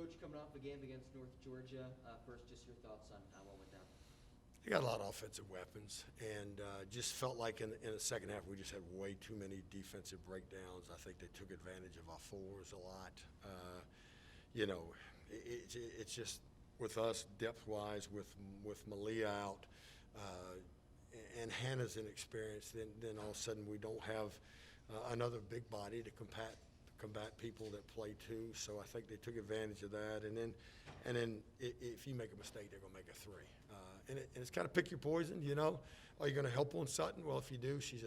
Coach, coming off a game against North Georgia, first, just your thoughts on how it went down. They got a lot of offensive weapons, and just felt like in the second half we just had way too many defensive breakdowns. I think they took advantage of our fours a lot. You know, it's just with us depth-wise, with Malia out and Hannah's inexperienced, then all of a sudden we don't have another big body to combat people that play too. So I think they took advantage of that, and then if you make a mistake, they're gonna make a three. And it's kind of pick your poison, you know. Are you going to help on Sutton? Well, if you do, she's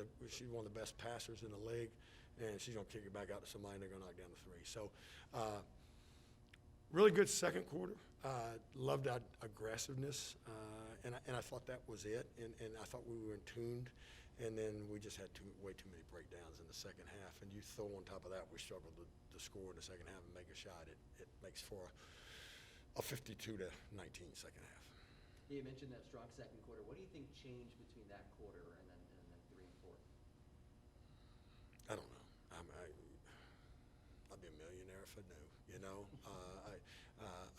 one of the best passers in the league, and she's going to kick it back out to somebody, and they're going to knock down the three. So really good second quarter. Loved our aggressiveness, and I thought that was it, and I thought we were in tuned, and then we just had way too many breakdowns in the second half, and you throw on top of that, we struggled to score in the second half and make a shot. It makes for a 52-19 second half. You mentioned that strong second quarter. What do you think changed between that quarter and then 3 and 4? I don't know. I'd be a millionaire if I knew. You know,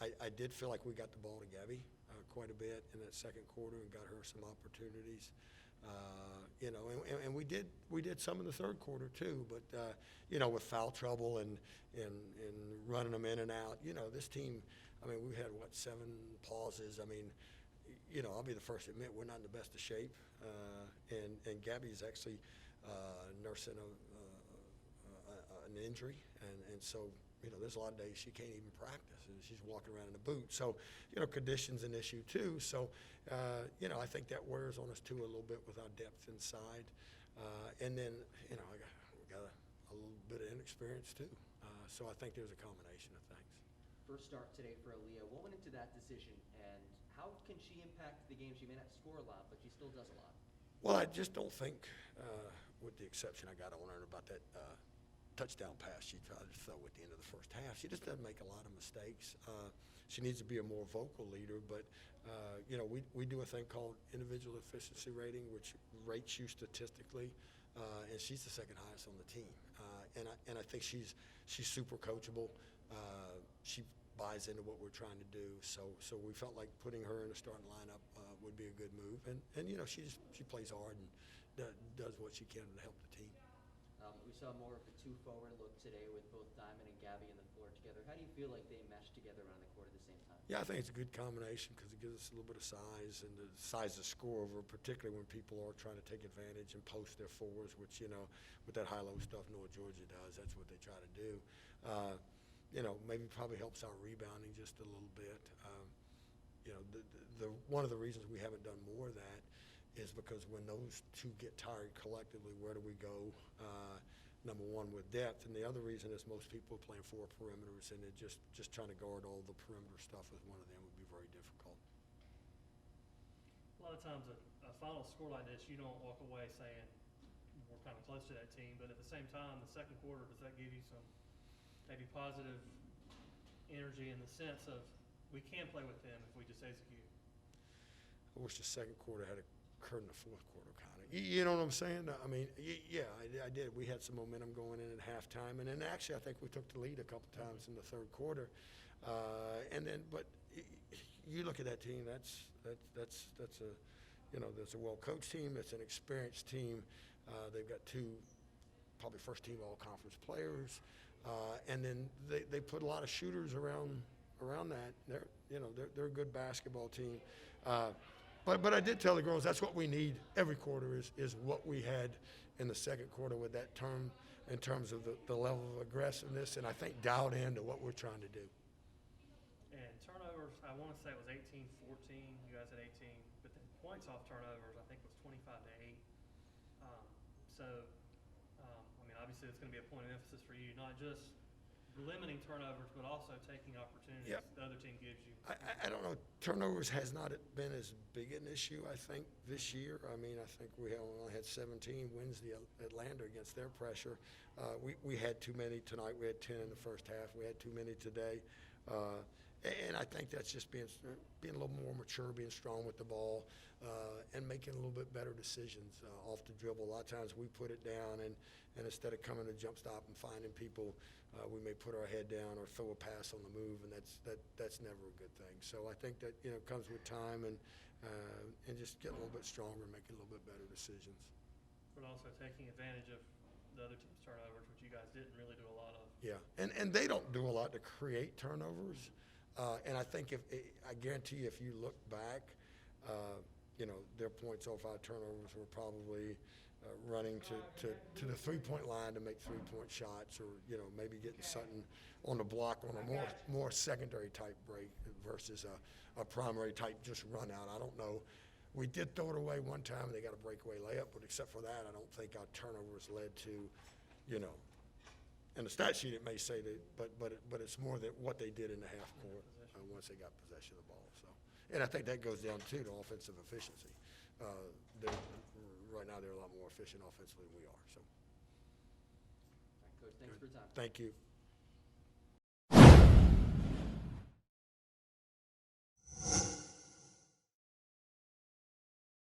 I did feel like we got the ball to Gabby quite a bit in that second quarter and got her some opportunities. You know, and we did some in the third quarter too. But you know, with foul trouble and running them in and out, you know, this team. I mean, we had 7 pauses. I mean. You know, I'll be the first to admit we're not in the best of shape, and Gabby's actually nursing an injury, and so you know there's a lot of days she can't even practice, and she's walking around in a boot. So you know, condition's an issue too. So you know, I think that wears on us too a little bit with our depth inside, and then you know we got a little bit of inexperience too. So I think there's a combination of things. First start today for Aaliyah. What went into that decision, and how can she impact the game? She may not score a lot, but she still does a lot. Well, I just don't think, with the exception I got on her about that touchdown pass she tried to throw at the end of the first half, she just doesn't make a lot of mistakes. She needs to be a more vocal leader, but you know, we do a thing called individual efficiency rating, which rates you statistically, and she's the second highest on the team. And I think she's super coachable. She buys into what we're trying to do, so we felt like putting her in the starting lineup would be a good move, and you know she plays hard and does what she can to help the team. We saw more of the 2 forward look today with both Diamond and Gabby on the floor together. How do you feel like they mesh together around the court at the same time? Yeah, I think it's a good combination because it gives us a little bit of size and the size of score over, particularly when people are trying to take advantage and post their fours, which you know with that high-low stuff North Georgia does, that's what they try to do. You know, maybe probably helps our rebounding just a little bit. You know, one of the reasons we haven't done more of that is because when those two get tired collectively, where do we go? Number one, with depth, and the other reason is most people are playing 4 perimeters, and it just trying to guard all the perimeter stuff with one of them would be very difficult. A lot of times a final score like this, you don't walk away saying we're kind of close to that team, but at the same time, the second quarter, does that give you some maybe positive energy in the sense of we can play with them if we just execute? I wish the second quarter had occurred in the fourth quarter, kind of. You know what I'm saying? I mean, yeah, I did. We had some momentum going in at halftime, and then actually I think we took the lead a couple times in the third quarter. And then, but you look at that team. That's a, you know, that's a well-coached team. It's an experienced team. They've got 2 probably first-team all-conference players. And then they put a lot of shooters around that. They're a good basketball team. But I did tell the girls that's what we need every quarter is what we had in the second quarter with that term in terms of the level of aggressiveness, and I think dialed into what we're trying to do. And turnovers, I want to say it was 18-14. You guys had 18, but the points off turnovers I think was 25-8. I mean, obviously it's going to be a point of emphasis for you, not just limiting turnovers, but also taking opportunities the other team gives you. I don't know. Turnovers has not been as big an issue, I think, this year. I mean, I think we only had 17 wins the Atlanta against their pressure. We had too many tonight. We had 10 in the first half. We had too many today. And I think that's just being a little more mature, being strong with the ball, and making a little bit better decisions off the dribble. A lot of times we put it down, and instead of coming to jump stop and finding people, we may put our head down or throw a pass on the move, and that's never a good thing. So I think that comes with time and just getting a little bit stronger, making a little bit better decisions. But also taking advantage of the other team's turnovers, which you guys didn't really do a lot of. Yeah, and they don't do a lot to create turnovers. And I think I guarantee you, if you look back, their points off our turnovers were probably running to the three-point line to make three-point shots, or maybe getting something on the block on a more secondary type break versus a primary type just run out. I don't know. We did throw it away one time, and they got a breakaway layup, but except for that, I don't think our turnovers led to, in the stat sheet it may say that, but it's more that what they did in the half court once they got possession of the ball. So, and I think that goes down to offensive efficiency. Right now they're a lot more efficient offensively than we are. So, All right, Coach, thanks for your time. thank you.